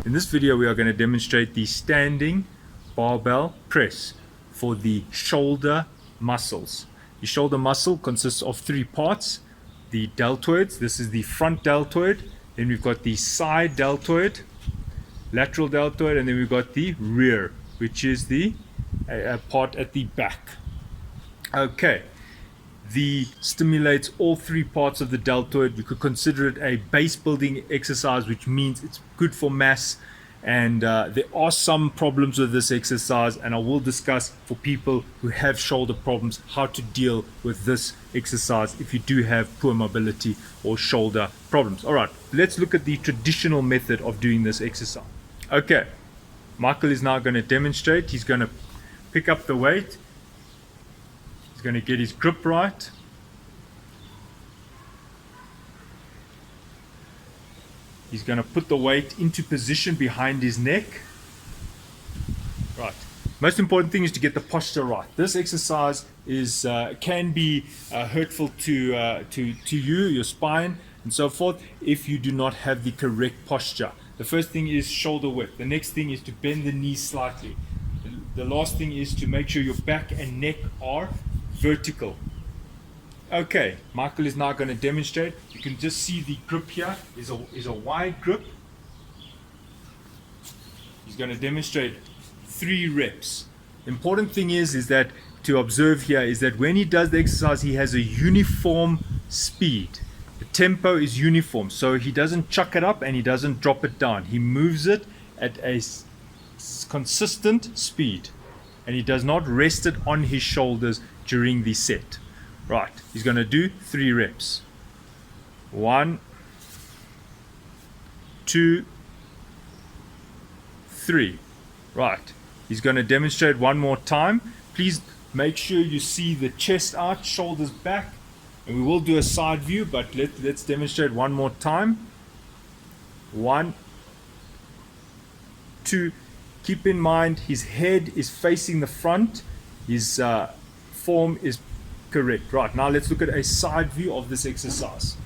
In this video we are going to demonstrate the standing barbell press for the shoulder muscles. The shoulder muscle consists of three parts. The deltoids, this is the front deltoid, then we've got the side deltoid, lateral deltoid, and then we've got the rear, which is the part at the back. Okay, the stimulates all three parts of the deltoid. You could consider it a base building exercise, which means it's good for mass, and there are some problems with this exercise, and I will discuss for people who have shoulder problems how to deal with this exercise if you do have poor mobility or shoulder problems. All right, let's look at the traditional method of doing this exercise. Okay, Michael is now going to demonstrate. He's going to pick up the weight. He's going to get his grip right. He's going to put the weight into position behind his neck. Right. Most important thing is to get the posture right. This exercise is can be hurtful to you, your spine, and so forth if you do not have the correct posture. The first thing is shoulder width. The next thing is to bend the knees slightly. The last thing is to make sure your back and neck are vertical. Okay, Michael is now going to demonstrate. You can just see the grip here is a wide grip. He's going to demonstrate 3 reps. The important thing is that to observe here is that when he does the exercise, he has a uniform speed. The tempo is uniform, so he doesn't chuck it up and he doesn't drop it down. He moves it at a consistent speed, and he does not rest it on his shoulders during the set. Right, he's going to do 3 reps. 1, 2, 3. Right, he's going to demonstrate one more time. Please make sure you see the chest out, shoulders back, and we will do a side view, but let's demonstrate one more time. 1, 2. Keep in mind his head is facing the front, his form is correct. Right, now let's look at a side view of this exercise.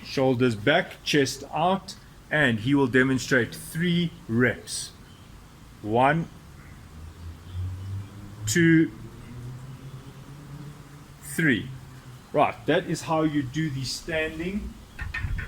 Shoulders back, chest out, and he will demonstrate 3 reps. 1, 2, 3. Right, that is how you do the standing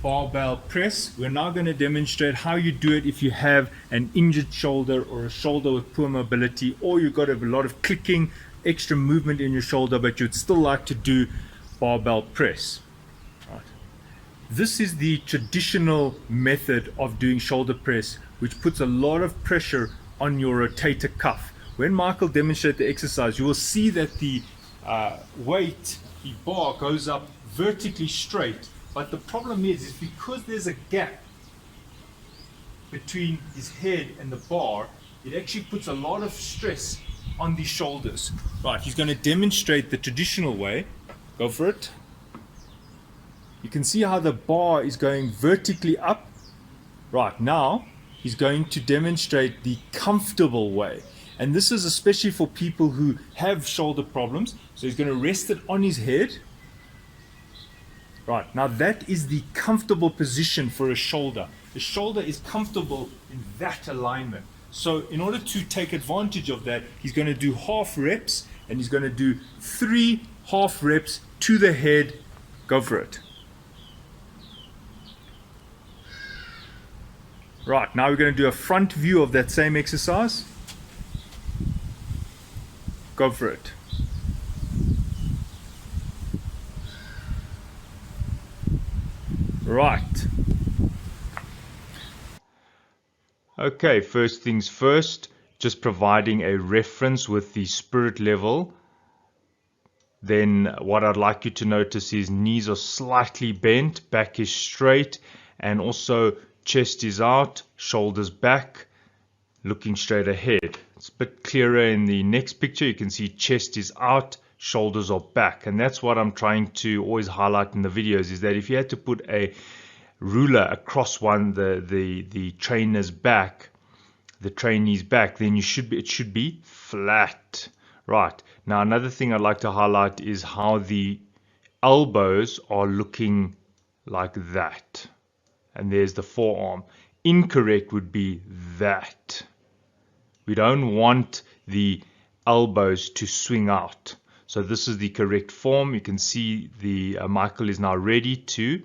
barbell press. We're now going to demonstrate how you do it if you have an injured shoulder or a shoulder with poor mobility, or you've got a lot of clicking, extra movement in your shoulder, but you'd still like to do barbell press. Right. This is the traditional method of doing shoulder press, which puts a lot of pressure on your rotator cuff. When Michael demonstrates the exercise, you will see that the weight, the bar goes up vertically straight, but the problem is because there's a gap between his head and the bar, it actually puts a lot of stress on the shoulders. Right, he's going to demonstrate the traditional way. Go for it. You can see how the bar is going vertically up. Right, now he's going to demonstrate the comfortable way. And this is especially for people who have shoulder problems. So he's going to rest it on his head. Right, now that is the comfortable position for a shoulder. The shoulder is comfortable in that alignment. So in order to take advantage of that, he's going to do half reps, and he's going to do 3 half reps to the head. Go for it. Right, now we're going to do a front view of that same exercise. Go for it. Right. Okay, first things first, just providing a reference with the spirit level. Then what I'd like you to notice is knees are slightly bent, back is straight, and also chest is out, shoulders back, looking straight ahead. It's a bit clearer in the next picture. You can see chest is out, shoulders are back, and that's what I'm trying to always highlight in the videos, is that if you had to put a ruler across the trainer's back, the trainee's back, then it should be flat. Right, now another thing I'd like to highlight is how the elbows are looking like that, and there's the forearm. Incorrect would be that. We don't want the elbows to swing out. So this is the correct form. You can see the Michael is now ready to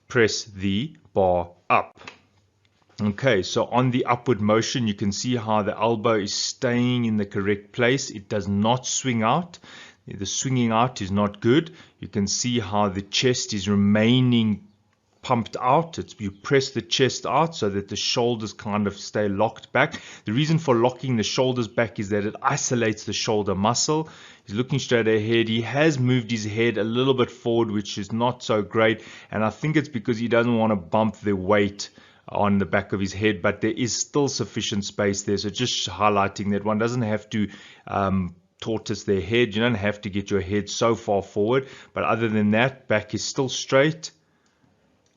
press the bar up. Okay, so on the upward motion, you can see how the elbow is staying in the correct place. It does not swing out. The swinging out is not good. You can see how the chest is remaining pumped out. You press the chest out so that the shoulders kind of stay locked back. The reason for locking the shoulders back is that it isolates the shoulder muscle. He's looking straight ahead. He has moved his head a little bit forward, which is not so great, and I think it's because he doesn't want to bump the weight on the back of his head, but there is still sufficient space there. So just highlighting that one doesn't have to tortoise their head. You don't have to get your head so far forward, but other than that, back is still straight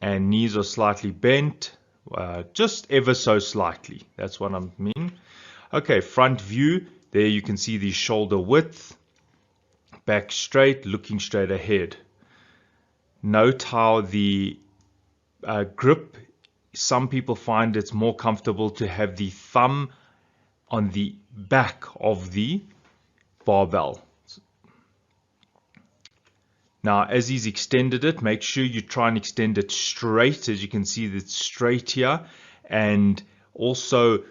and knees are slightly bent, just ever so slightly. That's what I mean. Okay, front view. There you can see the shoulder width, back straight, looking straight ahead. Note how the grip, some people find it's more comfortable to have the thumb on the back of the barbell. Now, as he's extended it, make sure you try and extend it straight. As you can see, it's straight here. And also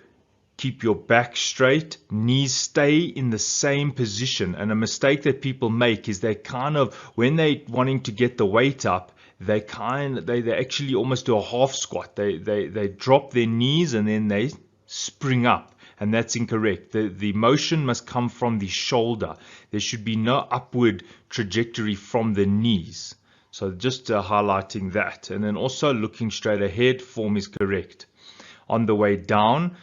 keep your back straight. Knees stay in the same position. And a mistake that people make is they kind of, when they're wanting to get the weight up, they actually almost do a half squat. They drop their knees and then they spring up. And that's incorrect. The motion must come from the shoulder. There should be no upward trajectory from the knees. So just highlighting that. And then also looking straight ahead, form is correct. On the way down,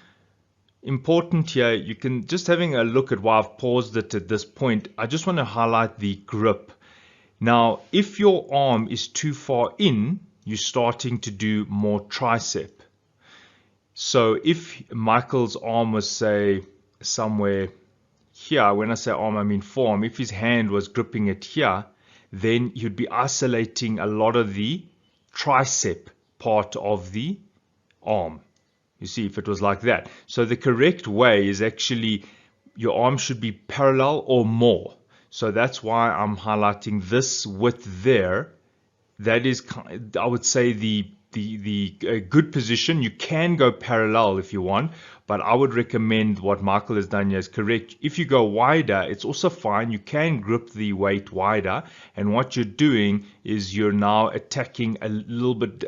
important here, you can just having a look at why I've paused it at this point. I just want to highlight the grip. Now, if your arm is too far in, you're starting to do more tricep. So if Michael's arm was, say, somewhere here, when I say arm, I mean forearm, if his hand was gripping it here, then you'd be isolating a lot of the tricep part of the arm. You see, if it was like that. So the correct way is actually your arm should be parallel or more. So that's why I'm highlighting this width there. That is, I would say, the good position. You can go parallel if you want, but I would recommend what Michael has done here is correct. If you go wider, it's also fine. You can grip the weight wider, and what you're doing is you're now attacking a little bit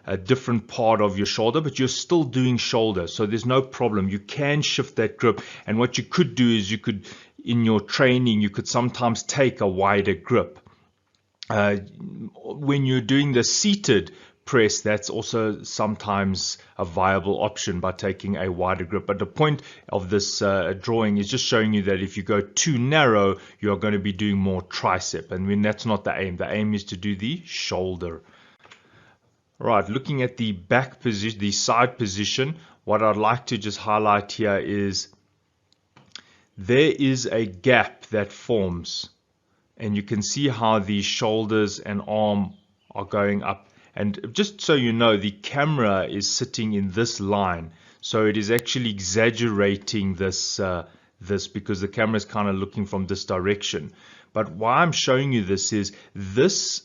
a different part of your shoulder, but you're still doing shoulder, so there's no problem. You can shift that grip, and what you could do is you could, in your training, you could sometimes take a wider grip. When you're doing the seated press, that's also sometimes a viable option by taking a wider grip. But the point of this drawing is just showing you that if you go too narrow, you're going to be doing more tricep, and when that's not the aim. The aim is to do the shoulder. Right, looking at the back position, the side position, what I'd like to just highlight here is there is a gap that forms, and you can see how the shoulders and arm are going up. And just so you know, the camera is sitting in this line, so it is actually exaggerating this because the camera is kind of looking from this direction. But why I'm showing you this is this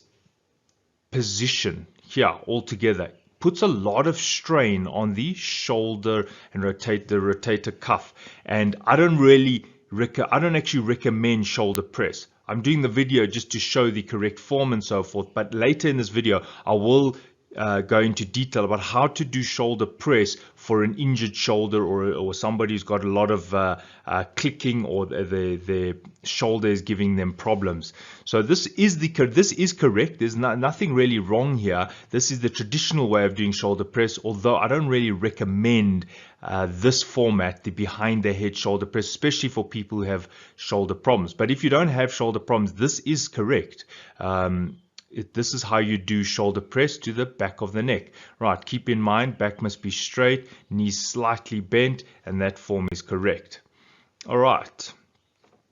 position here altogether puts a lot of strain on the shoulder and the rotator cuff. And I don't actually recommend shoulder press. I'm doing the video just to show the correct form and so forth, but later in this video I will go into detail about how to do shoulder press for an injured shoulder or somebody who's got a lot of clicking, or their shoulder is giving them problems. So this is correct. There's nothing really wrong here. This is the traditional way of doing shoulder press, although I don't really recommend this format, the behind the head shoulder press, especially for people who have shoulder problems. But if you don't have shoulder problems, this is correct. This is how you do shoulder press to the back of the neck. Right, keep in mind, back must be straight, knees slightly bent, and that form is correct. All right,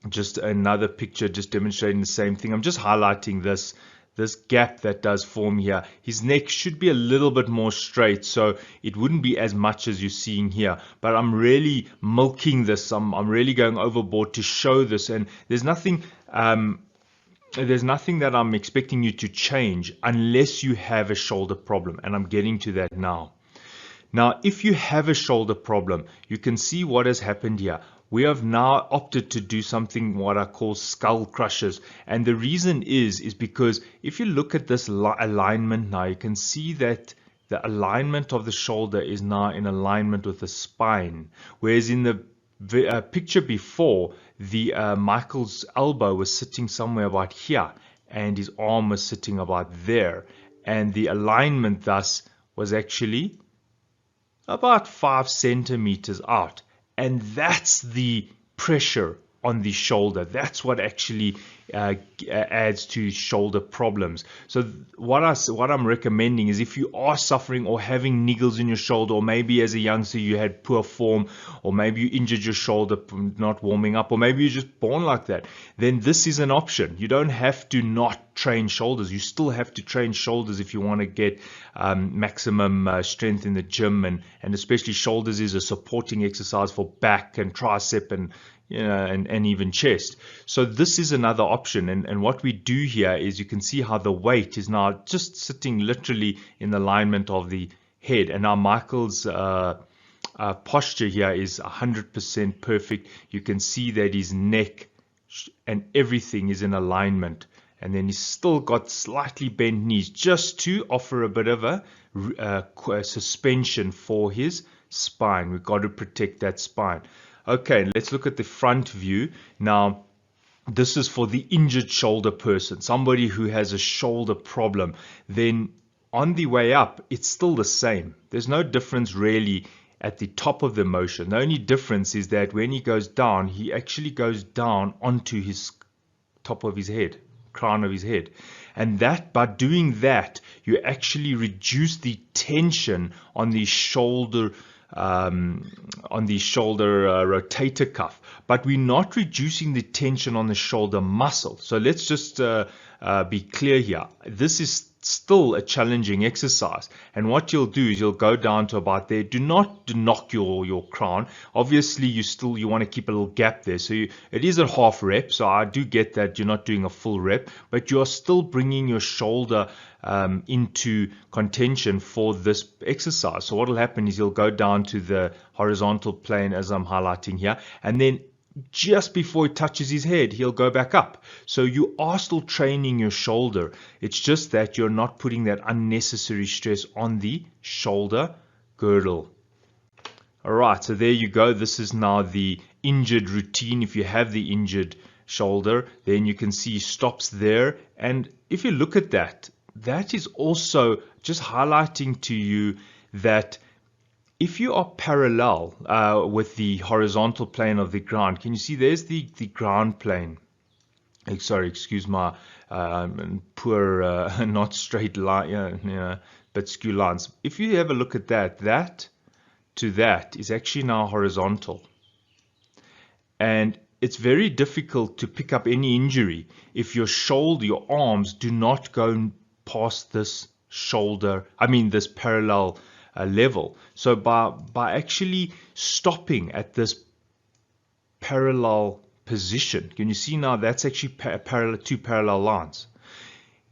just another picture just demonstrating the same thing. I'm just highlighting this this gap that does form here. His neck should be a little bit more straight, so it wouldn't be as much as you're seeing here. But I'm really milking this. I'm really going overboard to show this, and there's nothing that I'm expecting you to change unless you have a shoulder problem, and I'm getting to that now. Now, if you have a shoulder problem, you can see what has happened here. We have now opted to do something what I call skull crushes. And the reason is because if you look at this alignment now, you can see that the alignment of the shoulder is now in alignment with the spine. Whereas in the picture before, the Michael's elbow was sitting somewhere about here and his arm was sitting about there. And the alignment thus was actually about 5 centimeters out. And that's the pressure on the shoulder. That's what actually adds to shoulder problems. So what I'm recommending is if you are suffering or having niggles in your shoulder, or maybe as a youngster you had poor form, or maybe you injured your shoulder from not warming up, or maybe you're just born like that, then this is an option. You don't have to not train shoulders. You still have to train shoulders if you want to get maximum strength in the gym, and especially shoulders is a supporting exercise for back and tricep and and even chest. So this is another option, and what we do here is you can see how the weight is now just sitting literally in alignment of the head, and now Michael's posture here is 100% perfect. You can see that his neck and everything is in alignment, and then he's still got slightly bent knees just to offer a bit of a suspension for his spine. We've got to protect that spine. Okay, let's look at the front view. Now, this is for the injured shoulder person, somebody who has a shoulder problem. Then on the way up, it's still the same. There's no difference really at the top of the motion. The only difference is that when he goes down, he actually goes down onto his top of his head, crown of his head. And that, by doing that, you actually reduce the tension on the shoulder rotator cuff, but we're not reducing the tension on the shoulder muscle. So let's just be clear here. This is still a challenging exercise, and what you'll do is you'll go down to about there. Do not knock your crown. Obviously you want to keep a little gap there, so it is a half rep, so I do get that you're not doing a full rep, but you're still bringing your shoulder into contention for this exercise. So what will happen is you'll go down to the horizontal plane as I'm highlighting here, and then just before it touches his head, he'll go back up. So you are still training your shoulder. It's just that you're not putting that unnecessary stress on the shoulder girdle. All right, so there you go. This is now the injured routine. If you have the injured shoulder, then you can see he stops there. And if you look at that, that is also just highlighting to you that if you are parallel with the horizontal plane of the ground, can you see there's the ground plane? Sorry, excuse my poor, not straight line, but skew lines. If you have a look at that, that to that is actually now horizontal. And it's very difficult to pick up any injury if your shoulder, your arms do not go past this this parallel level. So by actually stopping at this parallel position, can you see now that's actually two parallel lines,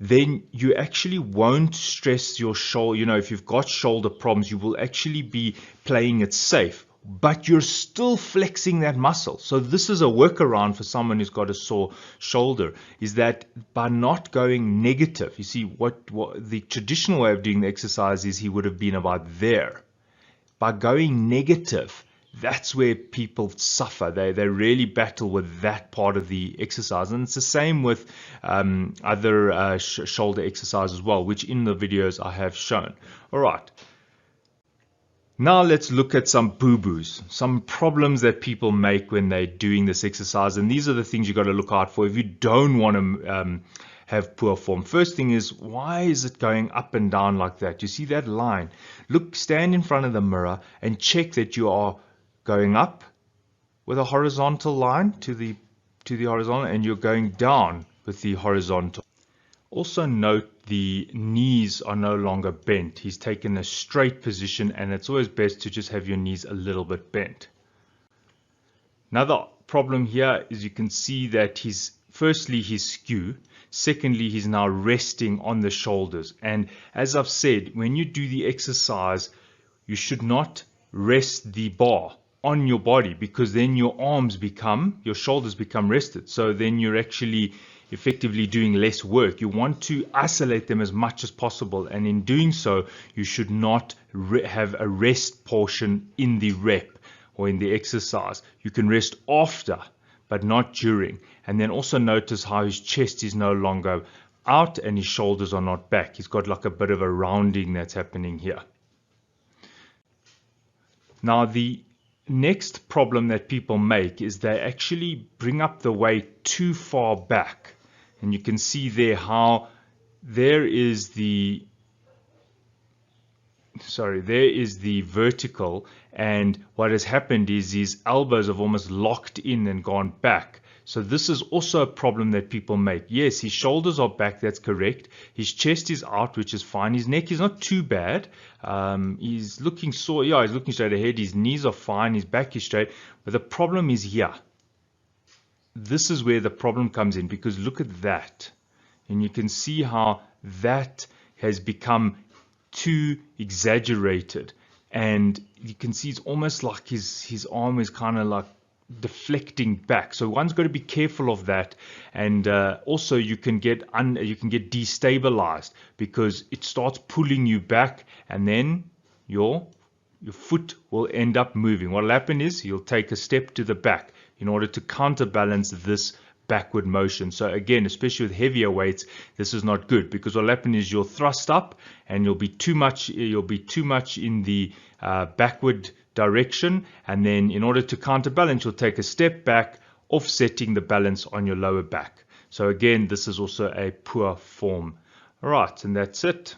then you actually won't stress your shoulder. If you've got shoulder problems, you will actually be playing it safe, but you're still flexing that muscle. So this is a workaround for someone who's got a sore shoulder, is that by not going negative, you see what the traditional way of doing the exercise is he would have been about there. By going negative, that's where people suffer. They really battle with that part of the exercise. And it's the same with other shoulder exercise as well, which in the videos I have shown. All right. Now let's look at some boo-boos, some problems that people make when they're doing this exercise. And these are the things you've got to look out for if you don't want to have poor form. First thing is, why is it going up and down like that? You see that line? Look, stand in front of the mirror and check that you are going up with a horizontal line to the horizontal, and you're going down with the horizontal. Also note the knees are no longer bent. He's taken a straight position, and it's always best to just have your knees a little bit bent. Another problem here is you can see that firstly he's skew, secondly he's now resting on the shoulders. And as I've said, when you do the exercise, you should not rest the bar on your body, because then your shoulders become rested. So then you're actually effectively doing less work. You want to isolate them as much as possible, and in doing so you should not have a rest portion in the rep or in the exercise. You can rest after, but not during. And then also notice how his chest is no longer out and his shoulders are not back. He's got like a bit of a rounding that's happening here. Now the next problem that people make is they actually bring up the weight too far back. And you can see there how there is the vertical, and what has happened is his elbows have almost locked in and gone back. So this is also a problem that people make. Yes, his shoulders are back, that's correct. His chest is out, which is fine. His neck is not too bad. He's looking he's looking straight ahead. His knees are fine, his back is straight. But the problem is here. This is where the problem comes in, because look at that. And you can see how that has become too exaggerated. And you can see it's almost like his arm is kind of like deflecting back. So one's got to be careful of that. And also you can get destabilized, because it starts pulling you back, and then your foot will end up moving. What will happen is you'll take a step to the back in order to counterbalance this backward motion. So again, especially with heavier weights, this is not good, because what will happen is you'll thrust up and you'll be too much in the backward direction, and then in order to counterbalance, you'll take a step back, offsetting the balance on your lower back. So again, this is also a poor form. All right, and that's it.